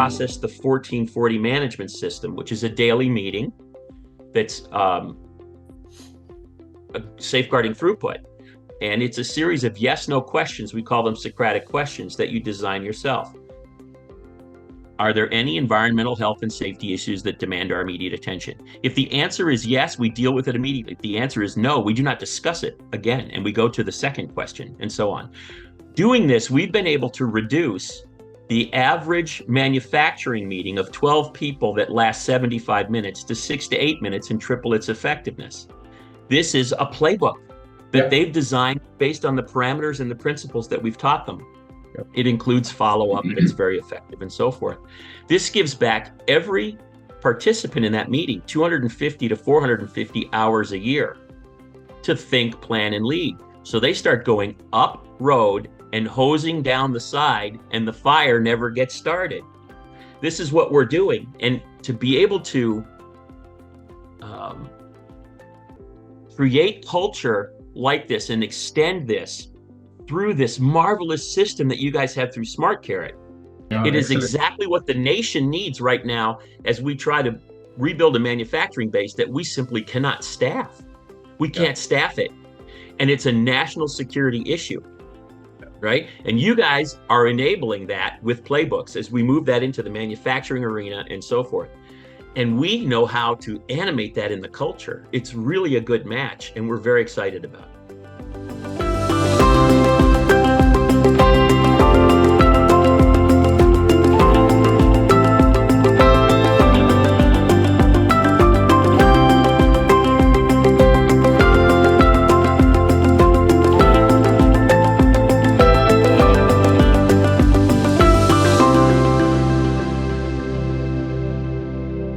process the 1440 management system, which is a daily meeting that's safeguarding throughput. And it's a series of yes/no questions. We call them Socratic questions that you design yourself. Are there any environmental, health, and safety issues that demand our immediate attention? If the answer is yes, we deal with it immediately. If the answer is no, we do not discuss it again, and we go to the second question, and so on. Doing this, we've been able to reduce the average manufacturing meeting of 12 people that lasts 75 minutes to 6 to 8 minutes and triple its effectiveness. This is a playbook that they've designed based on the parameters and the principles that we've taught them. It includes follow-up that's very effective and so forth. This gives back every participant in that meeting 250 to 450 hours a year to think, plan, and lead. So they start going up road and hosing down the side, and the fire never gets started. This is what we're doing. And to be able to create culture like this and extend this through this marvelous system that you guys have through SmartCarrot. It is exactly what the nation needs right now as we try to rebuild a manufacturing base that we simply cannot staff. We can't staff it. And it's a national security issue, right? And you guys are enabling that with Playbooks as we move that into the manufacturing arena and so forth. And we know how to animate that in the culture. It's really a good match, and we're very excited about it.